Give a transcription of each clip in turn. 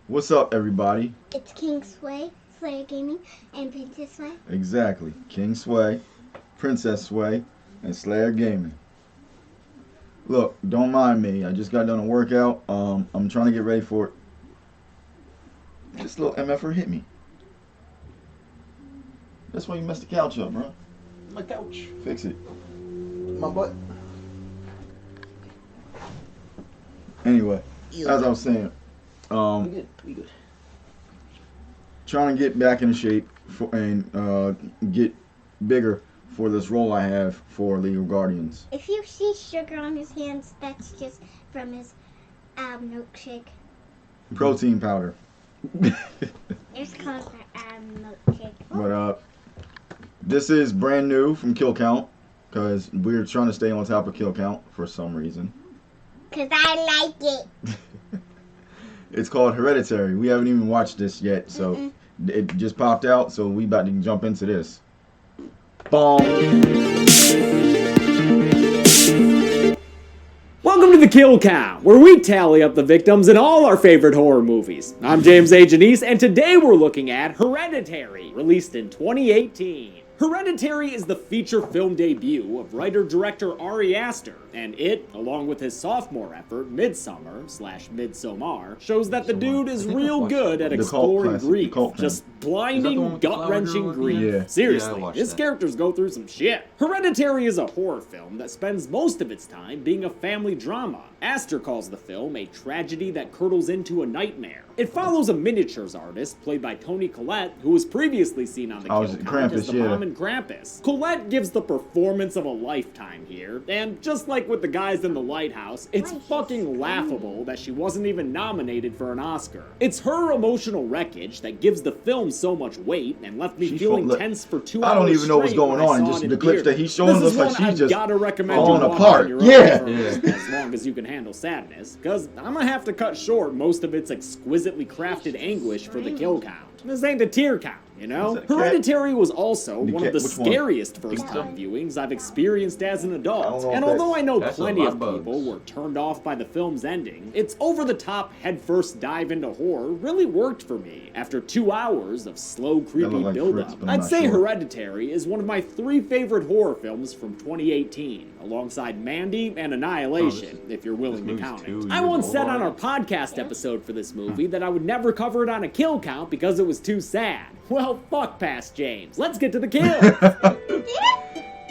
What's up, everybody? It's King Sway, Slayer Gaming, and Princess Sway. Exactly. King Sway, Princess Sway, and Slayer Gaming. Look, don't mind me. I just got done a workout. I'm trying to get ready for it. This little MFR hit me. That's why you messed the couch up, bro. My couch. Fix it. My butt. Anyway, as I was saying, We good. trying to get back in shape and get bigger for this role I have for League of Guardians. If you see sugar on his hands, that's just from his milkshake. Protein powder. It's called milkshake. But this is brand new from Kill Count because we're trying to stay on top of Kill Count for some reason. Because I like it. It's called Hereditary. We haven't even watched this yet, so it just popped out. So we about to jump into this. Boom. Welcome to the Kill Count, where we tally up the victims in all our favorite horror movies. I'm James A. Janice, and today we're looking at Hereditary, released in 2018. Hereditary is the feature film debut of writer-director Ari Aster, and it, along with his sophomore effort, Midsommar, shows that the dude is real good at exploring grief, just blinding, gut-wrenching grief. Yeah. Seriously, Yeah, I watched his that. characters go through some shit. Hereditary is a horror film that spends most of its time being a family drama. Aster calls the film a tragedy that curdles into a nightmare. It follows a miniatures artist, played by Toni Collette, who was previously seen on the Kill Count Krampus, as the yeah. mom in Krampus. Collette gives the performance of a lifetime here, and just like with the guys in The Lighthouse, it's fucking laughable that she wasn't even nominated for an Oscar. It's her emotional wreckage that gives the film so much weight and left me She's feeling full- tense for 2 hours. I don't even know what's straight going when I on. saw Just it in the clips theater. that he's showing This looks is like one she's I've just gotta recommend falling you watch apart. on your own Yeah. first, as long as you can handle sadness, because I'm gonna have to cut short most of its exquisitely crafted anguish for the kill count. This ain't a tear count, you know? Is that a cat? Hereditary was also The one cat- of the which one? scariest first-time viewings I've experienced as an I adult. don't know And if although I know that's a plenty lot of of bugs. people were turned off by the film's ending, its over-the-top head-first dive into horror really worked for me after 2 hours of slow, creepy look like build-up. Fritz, but I'm I'd not say sure. Hereditary is one of my 3 favorite horror films from 2018, alongside Mandy and Annihilation, if you're willing to movie's count 2 it. I years once old said on our already. podcast episode for this movie that I would never cover it on a kill count because it was too sad. Well, fuck past James. Let's get to the kill.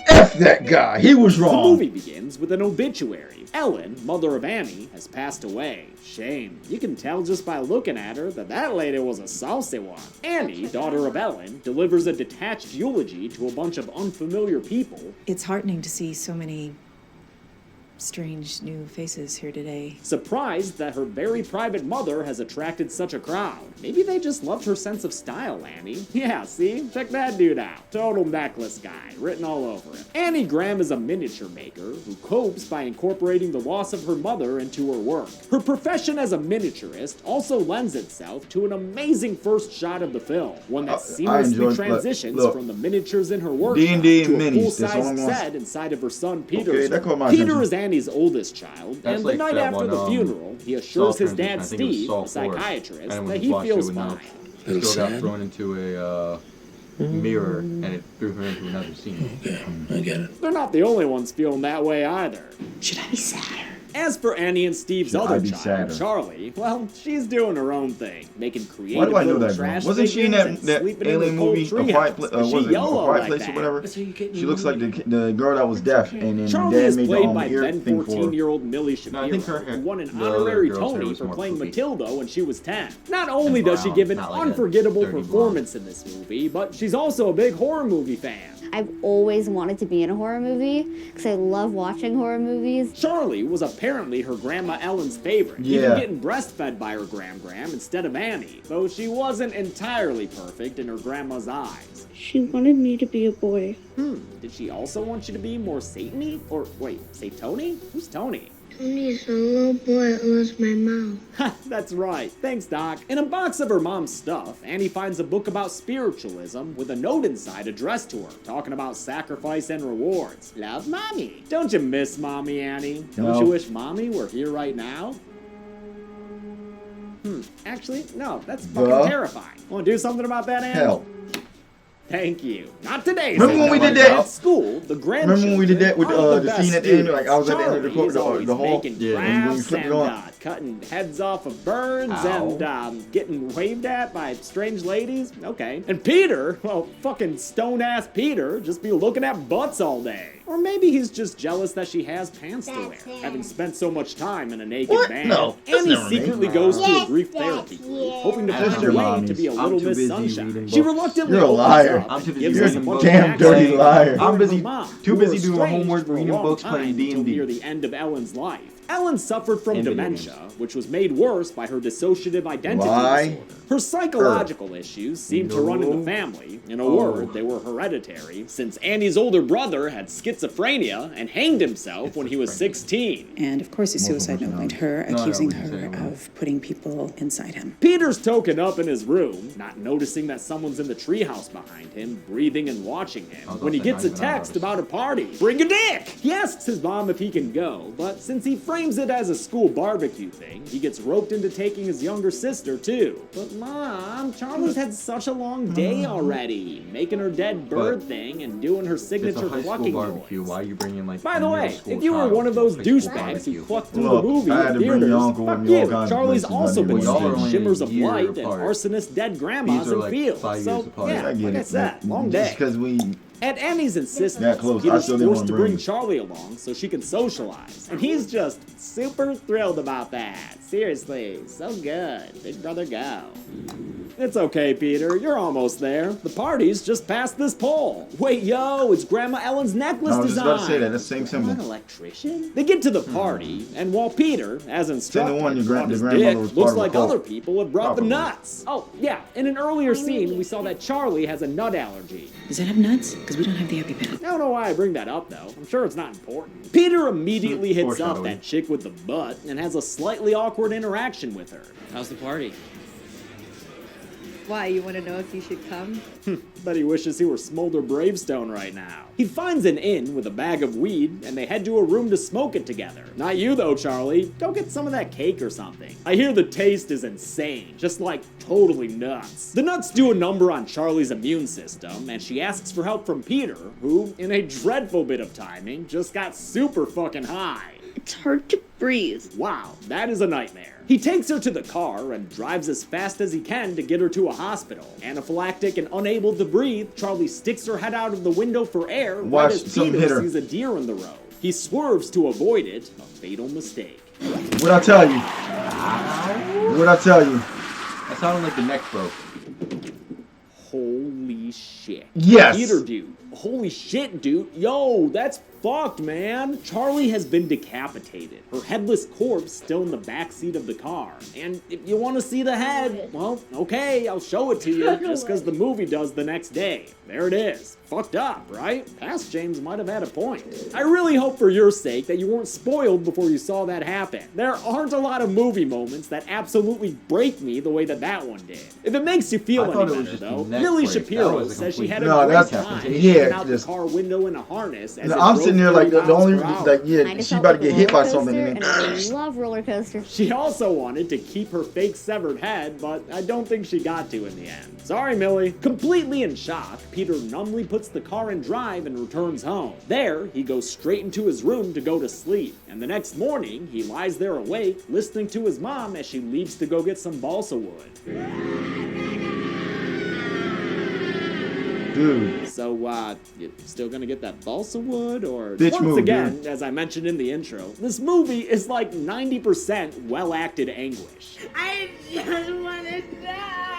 F that guy. He was The wrong. movie begins with an obituary. Ellen, mother of Annie, has passed away. Shame. You can tell just by looking at her that that lady was a saucy one. Annie, daughter of Ellen, delivers a detached eulogy to a bunch of unfamiliar people. It's heartening to see so many strange new faces here today. Surprised that her very private mother has attracted such a crowd. Maybe they just loved her sense of style, Annie. Yeah, see? Check that dude out. Total necklace guy, written all over him. Annie Graham is a miniature maker who copes by incorporating the loss of her mother into her work. Her profession as a miniaturist also lends itself to an amazing first shot of the film, one that I seamlessly enjoyed- transitions look, from the miniatures in her workshop D&D to a minis, that's all full-size I'm gonna- set inside of her son Peter's that room. caught my Peter attention. is Annie's oldest child, That's and like the night that after one, the funeral, he assures his Saw dad Transition, I think it was Steve, Saw the 4, psychiatrist, and when that he he watched it feels with fine. Still got thrown into a mirror, and it threw her into another scene. I get it. They're not the only ones feeling that way either. Should I be sadder? As for Annie and Steve's Should I other be child, sadder? Charlie, well, she's doing her own thing, making creative Why do I know little that girl? trash Wasn't she in figures that, and that sleeping in alien the cold movie, A treehouse. Quiet, But was she it A YOLO Quiet like Place that. or whatever? So you get She looks like the girl that was deaf, and then Charlie Dad is made the played by ear then thing for her. 14-year-old Millie No, I Shapiro, think her hair- who won an the other honorary girl's hair Tony was for more playing poofy. Matilda when she was 10. Not only does she brown, give an not like a unforgettable dirty blonde. performance in this movie, but she's also a big horror movie fan. I've always wanted to be in a horror movie because I love watching horror movies. Charlie was apparently her grandma Ellen's favorite, Yeah. even getting breastfed by her Gram instead of Annie, though she wasn't entirely perfect in her grandma's eyes. She wanted me to be a boy. Did she also want you to be more Satan-y? Or wait, say Tony? Who's Tony? Tony's a little boy who was my mom. Ha, that's right. Thanks, Doc. In a box of her mom's stuff, Annie finds a book about spiritualism with a note inside addressed to her, talking about sacrifice and rewards. Love, Mommy. Don't you miss Mommy, Annie? Don't No. you wish Mommy were here right now? Actually, no, that's fucking The terrifying. Want to do something about that, Anne? hell. Thank you. Not today. Remember when we did At that? school, the grandchildren. Remember when we did that with are the best scene at the end? Like I was at the end of the Charlie's court, always the hall. making Yeah, and when you crafts flip it and on. cutting heads off of birds Ow. and getting waved at by strange ladies. Okay. And Peter, well, fucking stone ass Peter, just be looking at butts all day. Or maybe he's just jealous that she has pants to wear, That's him. having spent so much time in a naked What? band. No, that's And he never me. secretly goes to a Yes, grief that's therapy group, you. hoping to That's find your a way mommies. to be a I'm little too Miss busy Sunshine. reading She books. reluctantly You're a opens liar. up I'm too and busy gives You're us a reading bunch books. of damn dirty backstory liar. on I'm busy- her mom, too who busy was doing my estranged homework, for a reading long books, time playing until D&D. near the end of Ellen's life. Ellen suffered from And video dementia, which was made worse by her dissociative identity Why? disorder. Her psychological issues seemed to run in the family. In a word, they were hereditary, since Annie's older brother had schizophrenia and hanged himself when he was 16. And of course, his suicide note linked her, No, accusing we can say her it. of putting people inside him. Peter's token up in his room, not noticing that someone's in the treehouse behind him, breathing and watching him, was when he also gets a not even text ours. about a party. Bring a dick! He asks his mom if he can go, but since he frames it as a school barbecue thing, he gets roped into taking his younger sister too. But Mom, Charlie's had such a long day already, making her dead bird But thing and doing her It's a signature high school clucking barbecue. noise. Why are you bringing like? By a the middle way, school if you were child one of to a those high school douchebags barbecue? who clucked through Look, the movie I had in to bring theaters, your uncle fuck with me all you. kinds of Charlie's places also when been he was Y'all are seeing only shimmers a of year light and apart. arsonist dead grandmas These are in like fields. 5 years So, apart. yeah, I get like it. I said, long Just day. because we At Annie's insistence, That close, I Peter's still didn't forced wanna to bring bring you. Charlie along so she can socialize. And he's just super thrilled about that. Seriously, so good. Big brother go. It's okay, Peter. You're almost there. The party's just past this pole. Wait, yo, it's Grandma Ellen's necklace I was just design. about to say that. That's the same Grandma an symbol. electrician? They get to the party, and while Peter, as instructed, one your brought his grandmother dick, was part looks of a like cult. other people have brought the Probably. nuts. Oh, yeah. In an earlier scene, we saw that Charlie has a nut allergy. Does that have nuts? Because we don't have the EpiPen. I don't know why I bring that up, though. I'm sure it's not important. Peter immediately hits up Foreshadowing. that chick with the butt and has a slightly awkward interaction with her. How's the party? Why, you want to know if you should come? Bet he wishes he were Smolder Bravestone right now. He finds an inn with a bag of weed, and they head to a room to smoke it together. Not you, though, Charlie. Go get some of that cake or something. I hear the taste is insane. Just like totally nuts. The nuts do a number on Charlie's immune system, and she asks for help from Peter, who, in a dreadful bit of timing, just got super fucking high. It's hard to breathe. Wow, that is a nightmare. He takes her to the car and drives as fast as he can to get her to a hospital. Anaphylactic and unable to breathe, Charlie sticks her head out of the window for air Watch, right as something hit Peter her. sees a deer in the road. He swerves to avoid it, a fatal mistake. What'd I tell you? What'd I tell you? That sounded like the neck broke. Holy shit. Yes. Peter, dude. Holy shit, dude. Yo, that's fucked, man. Charlie has been decapitated. Her headless corpse still in the backseat of the car. And if you want to see the head, well, okay, I'll show it to you, just because the movie does the next day. There it is. Fucked up, right? Past James might have had a point. I really hope for your sake that you weren't spoiled before you saw that happen. There aren't a lot of movie moments that absolutely break me the way that that one did. If it makes you feel I thought any it was better, just though, the neck Millie break. That Shapiro was a says she complete- had a No, great that's- time yeah, jumping out just- the car window in a harness as No, it I'm drove sitting there like 30 the only miles per hour. like yeah, Kinda she felt about like to a get hit by roller something coaster, and and then I love roller coasters. She also wanted to keep her fake severed head, but I don't think she got to in the end. Sorry, Millie. Completely in shock, Peter numbly puts the car in drive and returns home. There, he goes straight into his room to go to sleep. And the next morning, he lies there awake, listening to his mom as she leaves to go get some balsa wood. dude. So, you still gonna get that balsa wood, or... Bitch Once move, again, dude. as I mentioned in the intro, this movie is like 90% well-acted anguish. I just want to die.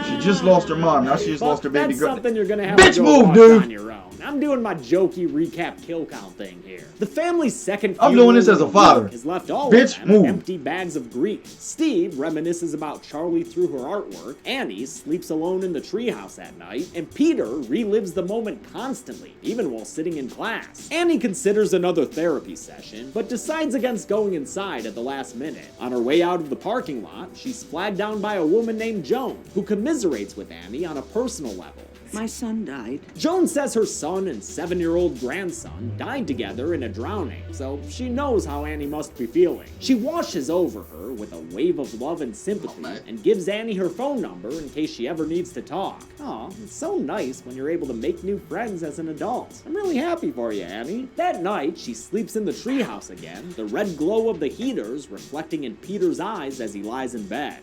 She just lost her mom. Now she just But lost her baby that's girl. something you're gonna have Bitch to go move, watch dude. on your own. I'm doing my jokey recap kill count thing here. The family's second I'm funeral doing this as a in father. week has left all Bitch, of them move. empty bags of grief. Steve reminisces about Charlie through her artwork. Annie sleeps alone in the treehouse at night, and Peter relives the moment constantly, even while sitting in class. Annie considers another therapy session, but decides against going inside at the last minute. On her way out of the parking lot, she's flagged down by a woman named Joan, who commiserates with Annie on a personal level. My son died. Joan says her son and 7-year-old grandson died together in a drowning, so she knows how Annie must be feeling. She washes over her with a wave of love and sympathy and gives Annie her phone number in case she ever needs to talk. Aw, it's so nice when you're able to make new friends as an adult. I'm really happy for you, Annie. That night, she sleeps in the treehouse again, the red glow of the heaters reflecting in Peter's eyes as he lies in bed.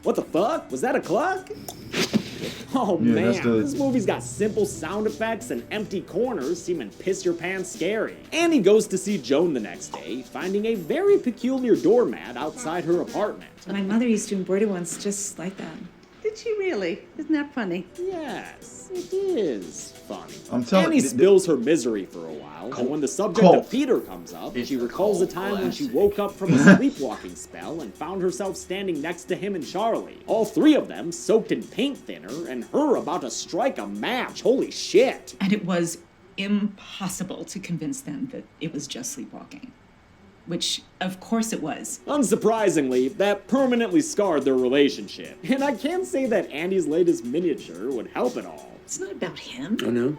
What the fuck? Was that a clock? Oh Yeah, man, this movie's got simple sound effects and empty corners seeming piss your pants scary. Annie goes to see Joan the next day, finding a very peculiar doormat outside her apartment. My mother used to embroider ones just like that. Did she really? Isn't that funny? Yes, it is funny. I'm telling Annie you, spills her misery for a while, and when the subject of Peter comes up, she recalls a time when she woke up from a sleepwalking spell and found herself standing next to him and Charlie. All three of them soaked in paint thinner, and her about to strike a match. Holy shit. And it was impossible to convince them that it was just sleepwalking. Which, of course it was. Unsurprisingly, that permanently scarred their relationship. And I can't say that Andy's latest miniature would help at all. It's not about him. Oh no?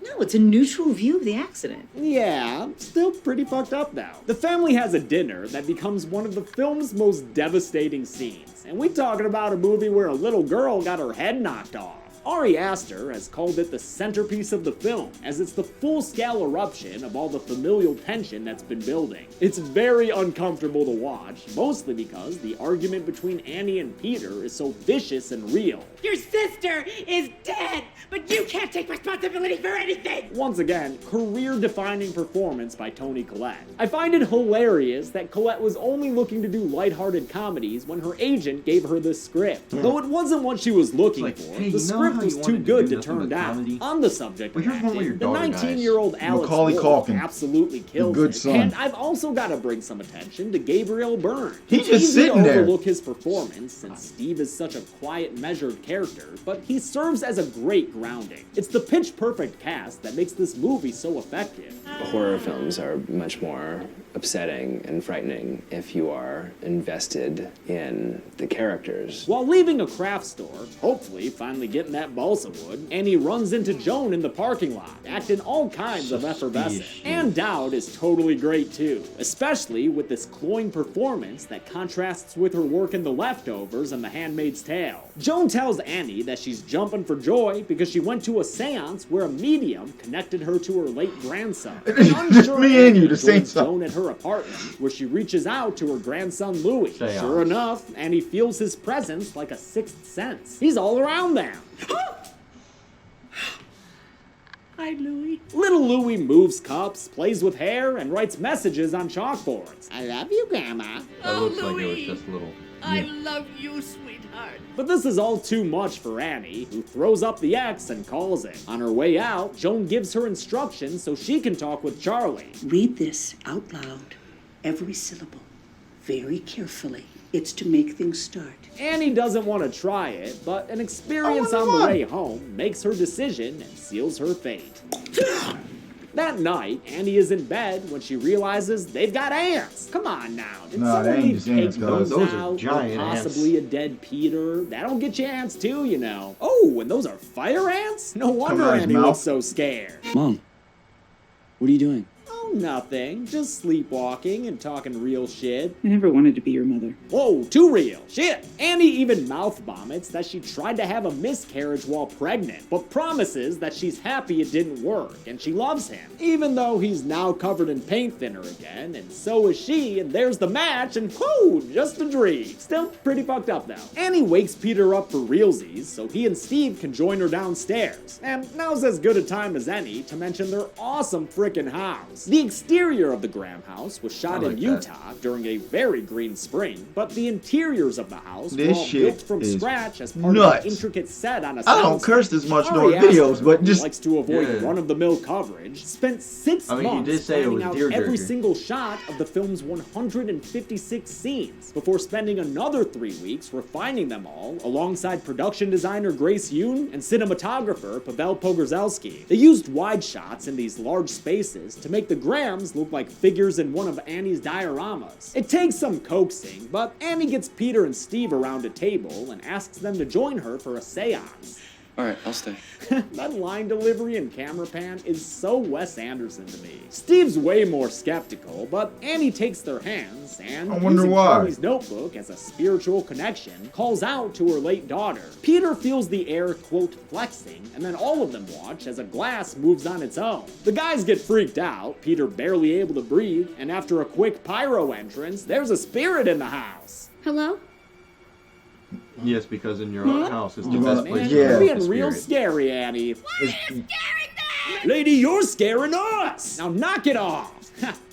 No, it's a neutral view of the accident. Yeah, still pretty fucked up though. The family has a dinner that becomes one of the film's most devastating scenes. And we're talking about a movie where a little girl got her head knocked off. Ari Aster has called it the centerpiece of the film, as it's the full-scale eruption of all the familial tension that's been building. It's very uncomfortable to watch, mostly because the argument between Annie and Peter is so vicious and real. Your sister is dead, but you can't take responsibility for anything! Once again, career-defining performance by Toni Collette. I find it hilarious that Collette was only looking to do lighthearted comedies when her agent gave her this script. Though it wasn't what she was looking for, the script was too good to turn down. On the subject of acting, the 19-year-old Alex Wolff absolutely kills good it. son. And I've also got to bring some attention to Gabriel Byrne. He's It's just easy sitting to there. overlook his performance since Steve is such a quiet, measured character, but he serves as a great grounding. It's the pitch-perfect cast that makes this movie so effective. Horror films are much more upsetting and frightening if you are invested in the characters. While leaving a craft store, hopefully finally getting that balsa wood, Annie runs into Joan in the parking lot, acting all kinds of effervescent. Ann Dowd is totally great too, especially with this cloying performance that contrasts with her work in The Leftovers and The Handmaid's Tale. Joan tells Annie that she's jumping for joy because she went to a seance where a medium connected her to her late grandson. Unsure Me and you, the joins same stuff. Joan at her apartment, where she reaches out to her grandson Louis. Seance. Sure enough, Annie feels his presence like a sixth sense. He's all around them. Hi, Louie. Little Louis moves cups, plays with hair, and writes messages on chalkboards. I love you, Grandma. That looks like it was just a little. I love you, sweetheart. But this is all too much for Annie, who throws up the X and calls it. On her way out, Joan gives her instructions so she can talk with Charlie. Read this out loud, every syllable, very carefully. It's to make things start. Annie doesn't want to try it, but an experience on the way home makes her decision and seals her fate. That night, Annie is in bed when she realizes they've got ants. Come on now. Did Nah, they someone ain't leave just ants, cake guys. bones Those are out? giant Or possibly a dead Peter? That'll get you ants too, you know. Oh, and those are fire ants? No wonder out his Annie mouth. looks so scared. Mom, what are you doing? Oh, nothing. Just sleepwalking and talking real shit. I never wanted to be your mother. Whoa, too real. Shit. Annie even mouth vomits that she tried to have a miscarriage while pregnant, but promises that she's happy it didn't work and she loves him, even though he's now covered in paint thinner again, and so is she, and there's the match, and whoo, just a dream. Still pretty fucked up though. Annie wakes Peter up for realsies so he and Steve can join her downstairs, and now's as good a time as any to mention their awesome frickin' house. The exterior of the Graham house was shot in Utah during a very green spring, but the interiors of the house were all built from scratch as part of an intricate set on a I don't soundstage. curse this much Ari during videos, Aster, but who just likes to avoid run-of-the-mill coverage, spent 6 I mean, you months did say it planning was out tearjerker. every single shot of the film's 156 scenes, before spending another 3 weeks refining them all, alongside production designer Grace Yoon and cinematographer Pavel Pogorzelski. They used wide shots in these large spaces to make the Grahams look like figures in one of Annie's dioramas. It takes some coaxing, but Annie gets Peter and Steve around a table and asks them to join her for a seance. All right, I'll stay. That line delivery and camera pan is so Wes Anderson to me. Steve's way more skeptical, but Annie takes their hands and, I wonder using why. Charlie's notebook as a spiritual connection, calls out to her late daughter. Peter feels the air, quote, flexing, and then all of them watch as a glass moves on its own. The guys get freaked out, Peter barely able to breathe, and after a quick pyro entrance, there's a spirit in the house. Hello? Yes, because in your own house is the Man, best place yeah. to You're have the being real spirit. scary, Annie. Lady, you're scaring us! Now knock it off!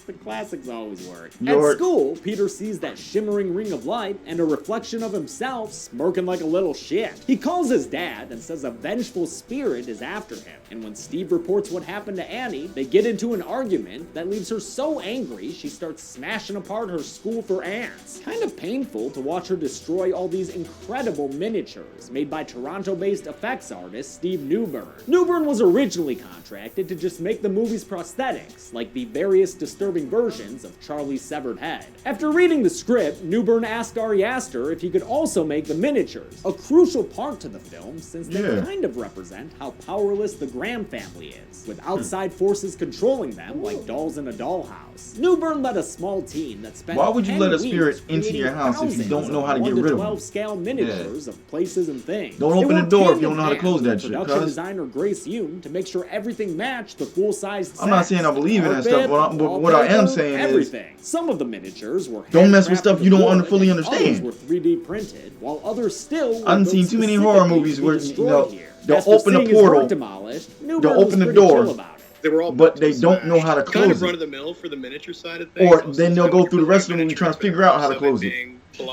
The classics always work. At school, Peter sees that shimmering ring of light and a reflection of himself smirking like a little shit. He calls his dad and says a vengeful spirit is after him. And when Steve reports what happened to Annie, they get into an argument that leaves her so angry she starts smashing apart her school for ants. Kind of painful to watch her destroy all these incredible miniatures made by Toronto-based effects artist Steve Newburn. Newburn was originally contracted to just make the movie's prosthetics, like the various disturbing versions of Charlie's severed head. After reading the script, Newburn asked Ari Aster if he could also make the miniatures, a crucial part to the film since they kind of represent how powerless the Graham family is, with outside forces controlling them like dolls in a dollhouse. Newburn led a small team that spent Why would you 10 let a weeks spirit into your house if you creating don't know how to thousands get rid of 1 to them? 12 scale miniatures of places and things. Don't They open the worked door if hand you don't in know how to hand close with that shit, production cuz. designer Grace Hume to make sure everything matched the full-sized set. I'm not saying I believe in that stuff, but what I am saying is, everything. Some of the miniatures were don't mess with handcrafted stuff you don't wood, fully and others understand. were 3D printed, while others still were I've built seen too many specifically horror to movies be where destroyed here. they'll After open the seeing his work portal, demolished, they'll Newburn was open the pretty door, chill about it. They were all but they don't know how to kind close of run it. of the mill for the miniature side of things. Or then they'll go through the rest of the movie trying to figure out how to close it.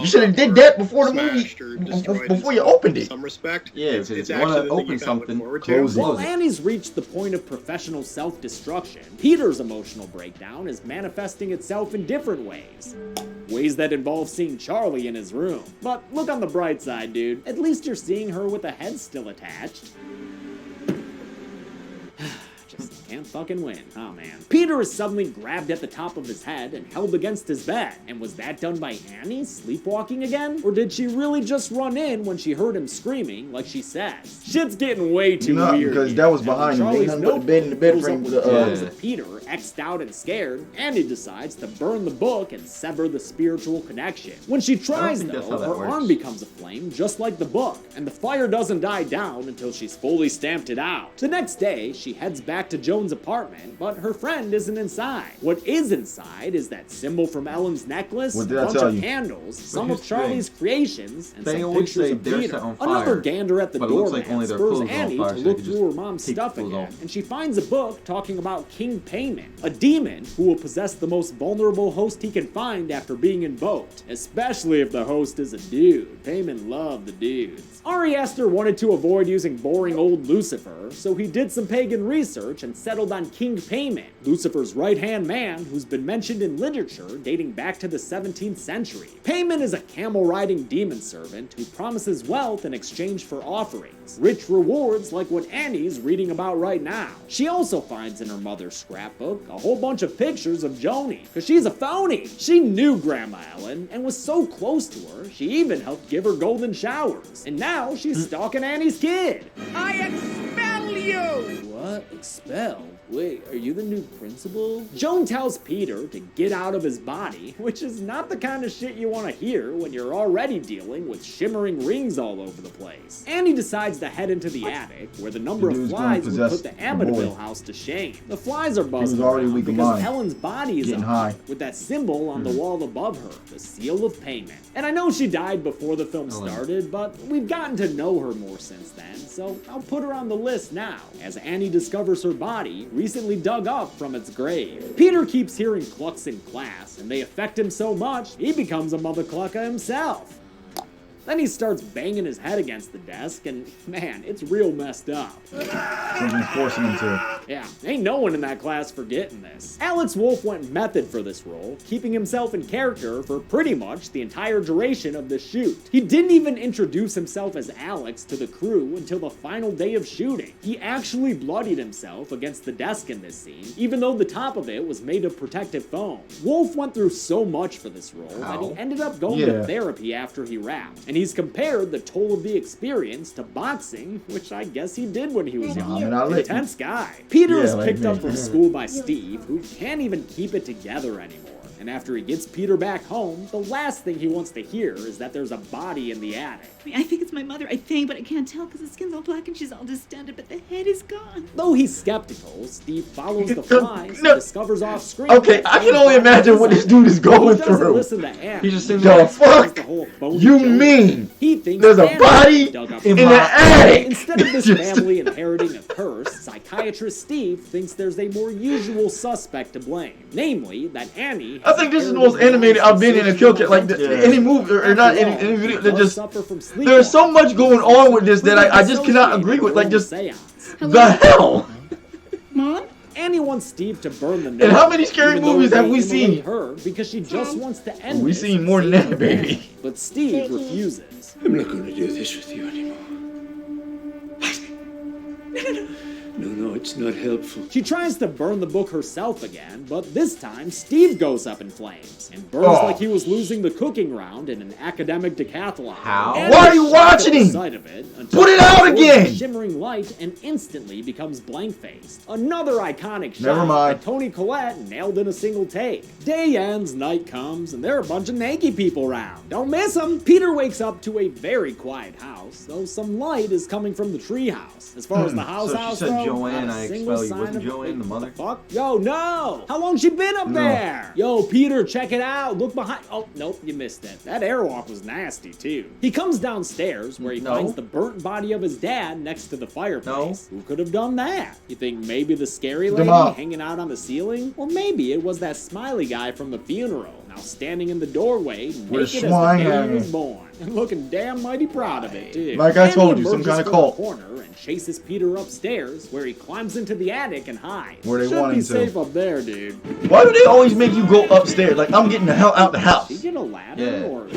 You should have did that before the movie, before you opened it. Some respect. Yeah, it's if you actually want the to thing open you kinda look something, forward to. close it. While Annie's reached the point of professional self-destruction, Peter's emotional breakdown is manifesting itself in different ways. Ways that involve seeing Charlie in his room. But look on the bright side, dude. At least you're seeing her with a head still attached. Just can't fucking win, oh man. Peter is suddenly grabbed at the top of his head and held against his bed. And was that done by Annie sleepwalking again? Or did she really just run in when she heard him screaming like she says? Shit's getting way too No, weird. because here. that was And when behind him. They Charlie's hadn't put the notebook bed in the bed pulls up frame with with the the, photos of Peter, xed out and scared, Annie decides to burn the book and sever the spiritual connection. When she tries, think that's though, how that her works. arm becomes aflame just like the book, and the fire doesn't die down until she's fully stamped it out. The next day, she heads back to Joan's apartment, but her friend isn't inside. What is inside is that symbol from Ellen's necklace, What a did I bunch tell of you? candles, some here's of the thing. Charlie's creations, and They some always pictures say of they're Peter. set on Another fire, gander at the but it looks like doorman only their spurs clothes are on Annie fire, to so look they through just her mom's take stuff clothes again, off. and she finds a book talking about King Payment, a demon who will possess the most vulnerable host he can find after being invoked, especially if the host is a dude. Payment loved the dudes. Ari Aster wanted to avoid using boring old Lucifer, so he did some pagan research and settled on King Payment, Lucifer's right-hand man who's been mentioned in literature dating back to the 17th century. Payment is a camel-riding demon servant who promises wealth in exchange for offerings, rich rewards like what Annie's reading about right now. She also finds in her mother's scrapbook a whole bunch of pictures of Joni, because she's a phony. She knew Grandma Ellen and was so close to her, she even helped give her golden showers. And now she's stalking Annie's kid. I expel you! What? Expel? Wait, are you the new principal? Joan tells Peter to get out of his body, which is not the kind of shit you want to hear when you're already dealing with shimmering rings all over the place. Annie decides to head into the attic, where the number of dude's gonna flies would possess put the the Amityville boy. house to shame. The flies are buzzing already around weak of because mind. Ellen's body is Getting up high. with that symbol on the wall above her, the seal of payment. And I know she died before the film started, but we've gotten to know her more since then, so I'll put her on the list now, as Annie discovers her body recently dug up from its grave. Peter keeps hearing clucks in class, and they affect him so much, he becomes a mother clucker himself. Then he starts banging his head against the desk, and man, it's real messed up. Something's forcing him to. Yeah, ain't no one in that class forgetting this. Alex Wolff went method for this role, keeping himself in character for pretty much the entire duration of the shoot. He didn't even introduce himself as Alex to the crew until the final day of shooting. He actually bloodied himself against the desk in this scene, even though the top of it was made of protective foam. Wolff went through so much for this role that he ended up going to therapy after he wrapped, and he's compared the toll of the experience to boxing, which I guess he did when he was young. Intense guy. Peter is picked up from school by Steve, who can't even keep it together anymore. And after he gets Peter back home, the last thing he wants to hear is that there's a body in the attic. I think it's my mother, I think, but I can't tell because the skin's all black and she's all distended, but the head is gone. Though he's skeptical, Steve follows the flies and discovers off screen. Okay, I can only imagine what this dude is going through. Listen to Anne. He's just The fuck you mean? He thinks there's a Anne body dug up in the attic? Instead of this family inheriting a curse, psychiatrist Steve thinks there's a more usual suspect to blame. Namely, that Annie. I think this is the most animated I've been in a kill kit. Like any movie or not any video that just. There's so much going on with this that I just cannot agree with. Like just the hell. Mom? Annie wants Steve to burn the note. And how many scary movies have we seen? Her because she just wants to end. We've seen more than that, baby. But Steve refuses. I'm not going to do this with you anymore. No, it's not helpful. She tries to burn the book herself again, but this time Steve goes up in flames and burns like he was losing the cooking round in an academic decathlon. How? Why are you watching him? Put it out again! Shimmering light and instantly becomes blank-faced. Another iconic shot Never mind. that Toni Collette nailed in a single take. Day ends, night comes, and there are a bunch of naked people around. Don't miss them! Peter wakes up to a very quiet house, though some light is coming from the treehouse. As far as the house So she said though, Joanne, not a I single expel you. sign Wasn't of- Joanne the mother? Fuck? Yo, no! How long she been up there? Yo, Peter, check it out. Look behind. Oh, nope, you missed it. That airwalk was nasty, too. He comes downstairs where he finds the burnt body of his dad next to the fireplace. Who could have done that? You think maybe the scary lady hanging out on the ceiling? Or maybe it was that smiley guy from the funeral, now standing in the doorway, naked as the day he was born. And looking damn mighty proud of it, too. Like I told you, some emerges kind of from cult. the corner and chases Peter upstairs, where he climbs into the attic and hides. Where they Should want be him to. safe up there, dude. Why do they always make you go upstairs? Like I'm getting the hell out the house. Did you get a ladder or?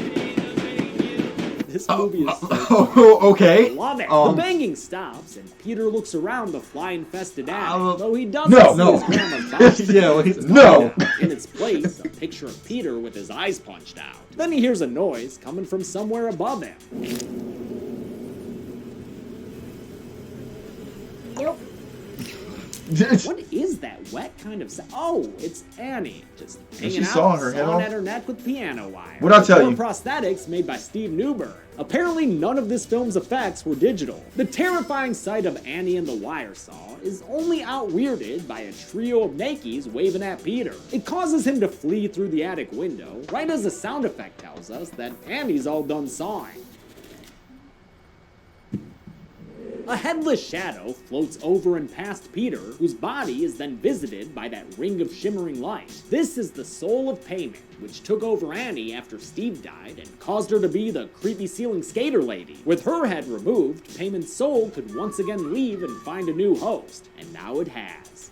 This movie is okay. Love it. The banging stops, and Peter looks around the fly-infested attic, though he doesn't No. see his grandma's body. No. In its place, a picture of Peter with his eyes punched out. Then he hears a noise coming from somewhere above him. Nope. What is that wet kind of sound? Oh, it's Annie, just hanging she out, sawing her head sawing off? at her neck with piano wire. What'd I tell you? Prosthetics made by Steve Newburn. Apparently, none of this film's effects were digital. The terrifying sight of Annie and the wire saw is only out-weirded by a trio of nakies waving at Peter. It causes him to flee through the attic window, right as the sound effect tells us that Annie's all done sawing. A headless shadow floats over and past Peter, whose body is then visited by that ring of shimmering light. This is the soul of payment, which took over Annie after Steve died and caused her to be the creepy ceiling skater lady. With her head removed, Payment's soul could once again leave and find a new host, and now it has.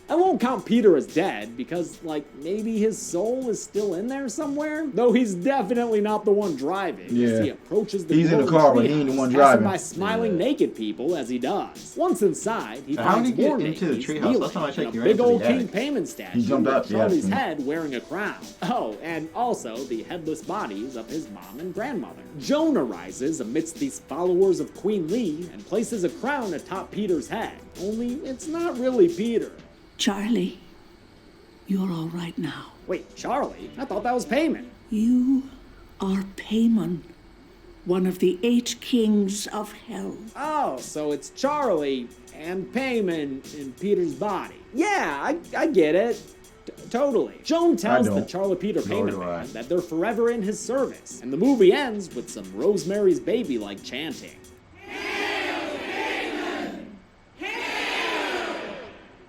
I won't count Peter as dead because, like, maybe his soul is still in there somewhere? Though he's definitely not the one driving as he approaches the He's in the car, but he ain't the one driving. by smiling naked people as he does. Once inside, he How finds did he get more into the nakies treehouse? kneeling Last time I checked, in he a ran big into old the King attic. Payment statue He jumped up, with Charlie's yeah. head wearing a crown. Oh, and also the headless bodies of his mom and grandmother. Joan arises amidst these followers of Queen Lee and places a crown atop Peter's head. Only it's not really Peter. Charlie, you're all right now. Wait, Charlie? I thought that was Payment. You are Paimon, one of the 8 kings of hell. Oh, so it's Charlie and Payment in Peter's body. Yeah, I get it. Totally. Joan tells the Charlie Peter Payment man that they're forever in his service, and the movie ends with some Rosemary's Baby-like chanting.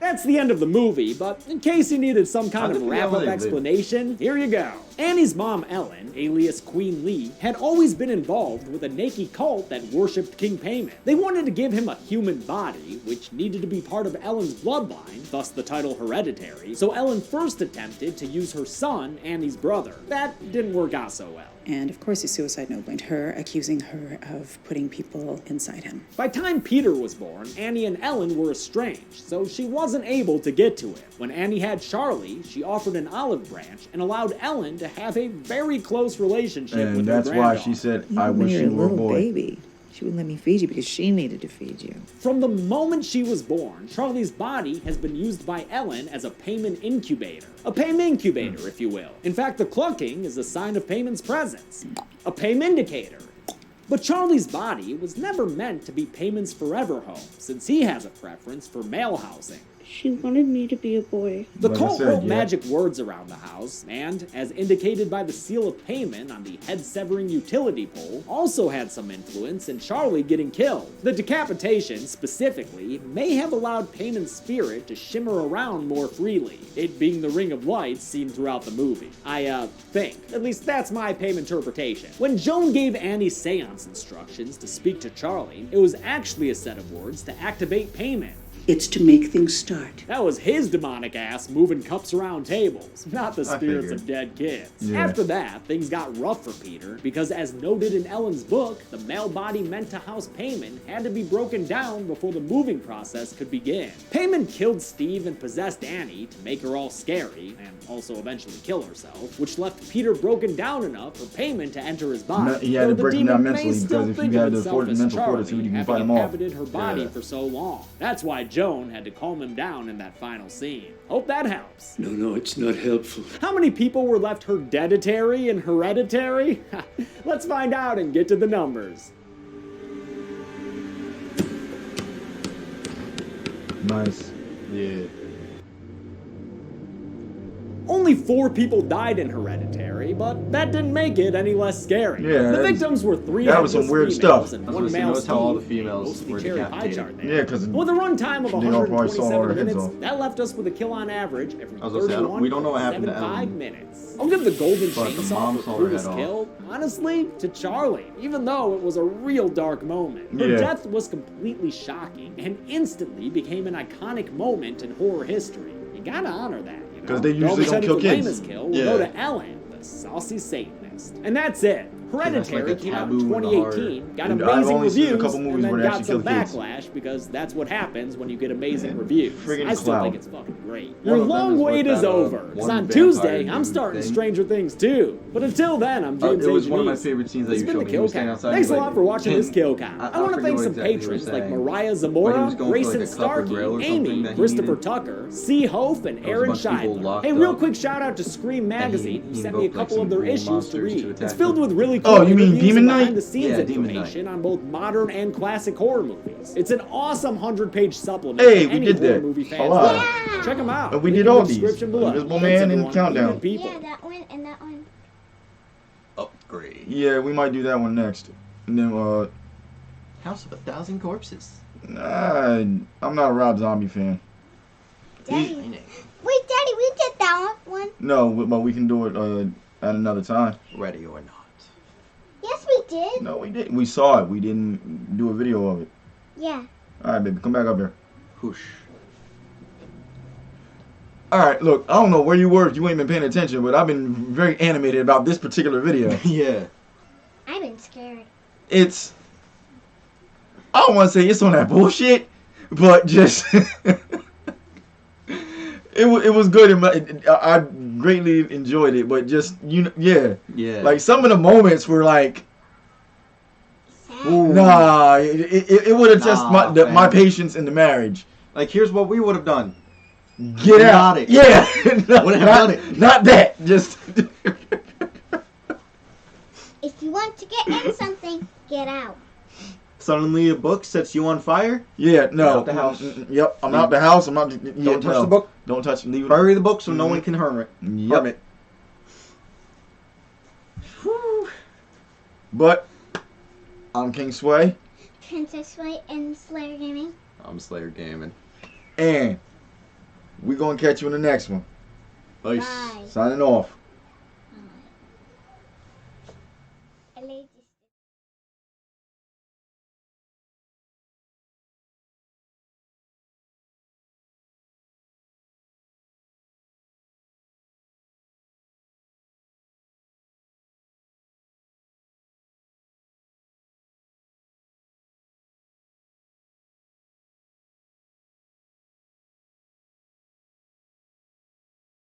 That's the end of the movie, but in case you needed some kind of wrap-up explanation, here you go. Annie's mom, Ellen, alias Queen Lee, had always been involved with a Naki cult that worshipped King Payment. They wanted to give him a human body, which needed to be part of Ellen's bloodline, thus the title Hereditary, so Ellen first attempted to use her son, Annie's brother. That didn't work out so well. And of course, his suicide note went her, accusing her of putting people inside him. By time Peter was born, Annie and Ellen were estranged, so she wasn't able to get to him. When Annie had Charlie, she offered an olive branch and allowed Ellen to have a very close relationship with her granddaughter. And that's why she said, I wish you were a boy. Baby. She wouldn't let me feed you because she needed to feed you. From the moment she was born, Charlie's body has been used by Ellen as a payment incubator. A payment incubator, if you will. In fact, the clucking is a sign of Payment's presence. A payment indicator. But Charlie's body was never meant to be Payment's forever home, since he has a preference for male housing. She wanted me to be a boy. The cult wrote magic words around the house, and, as indicated by the seal of payment on the head-severing utility pole, also had some influence in Charlie getting killed. The decapitation, specifically, may have allowed Payment's spirit to shimmer around more freely, it being the ring of light seen throughout the movie. I think. At least that's my Payment interpretation. When Joan gave Annie seance instructions to speak to Charlie, it was actually a set of words to activate Payment. It's to make things start. That was his demonic ass moving cups around tables, not the spirits of dead kids. Yeah. After that, things got rough for Peter, because as noted in Ellen's book, the male body meant to house Payment had to be broken down before the moving process could begin. Payment killed Steve and possessed Annie to make her all scary, and also eventually kill herself, which left Peter broken down enough for Payment to enter his body. He had to Though break the him down demon may mentally, still because if think you of had the himself as mental Charlie, fortitude, you can having fight him off. inhabited her body for so long. That's why Joan had to calm him down in that final scene. Hope that helps. No, it's not helpful. How many people were left hereditary and hereditary? Let's find out and get to the numbers. Nice. Yeah. Only 4 people died in Hereditary, but that didn't make it any less scary. Yeah, the victims were 3 that was some headless weird females stuff. and I was 1 gonna say, male notice how all the Steve, females mostly were cherry pie decapitated. chart there. Yeah, because With a runtime of they all probably saw all 127 their heads minutes, off. that left us with a kill on average every I was gonna say, 31.75 we don't know what happened to Ellen. minutes. I'll give the golden But the chainsaw mom for saw her crudest head off. kill, honestly, to Charlie, even though it was a real dark moment. Her Yeah. death was completely shocking and instantly became an iconic moment in horror history. You gotta honor that, you know? 'Cause they usually don't kill kids. Famous kill will Yeah. go to Ellen, the saucy Satanist. And that's it. Hereditary like a came out taboo in in the 2018, got And I've amazing only seen a reviews, couple movies and then where they got actually some kill kids. backlash because that's what happens when you get amazing reviews. Friggin' I still clown. think it's fucking great. One Your of them long is wait with is that, over. 'Cause one on vampire Tuesday, I'm dude starting thing. Stranger Things too. But until then, I'm James It was H. one of my Neese. favorite scenes that It's you been showed the me. He Kill was standing Count. outside. Thanks he's a like, lot for watching this Kill I Count. I want to forget thank what some exactly he was patrons like saying. Mariah But he Zamora, was going for, Grayson like, a copper Starkey, grill or Amy, something that he Christopher needed. Tucker, C. Hope, and There was a Aaron bunch of people Scheidler. locked Hey, real up. quick shout out to Scream Magazine, who he sent me a invoked, like, couple of some their ghoul issues to monsters to read. attack It's filled him. with really cool Oh, you mean interviews Demon and Knight? behind-the-scenes Yeah, Demon information on both modern and classic horror movies. It's an awesome 100-page supplement Hey, for we any did horror that. movie fans. A lot. Yeah. Check them out. And we Link did in all the these. description below. Invisible Thanks, Man and everyone. Countdown. Good people. Yeah, that one and that one. Upgrade. Yeah, we might do that one next. And then, House of 1,000 Corpses. I'm not a Rob Zombie fan. Daddy. Wait, Daddy, we did that one. No, but we can do it at another time. Ready or not. Yes, we did. No, we didn't. We saw it. We didn't do a video of it. Yeah. All right, baby, come back up here. Whoosh. All right, look, I don't know where you were if you ain't been paying attention, but I've been very animated about this particular video. Yeah. I've been scared. It's, I don't want to say it's on that bullshit, but just, it was good. I greatly enjoyed it, but just, yeah. Like, some of the moments were like, Ooh. nah, it would have tested my patience in the marriage. Like, here's what we would have done. Get out. Not it. Yeah. Wouldn't have done it. Not that. Just. If you want to get in something, get out. Suddenly a book sets you on fire? Yeah, no. Out the house. Yep, I'm out the house. I'm not. Yeah, Don't touch the book. Don't touch it. Leave it. Bury the book so no one can harm it. Yep. Harm it. But I'm King Sway. Princess White and Slayer Gaming. I'm Slayer Gaming. And We're going to catch you in the next one. Peace. Bye. Signing off.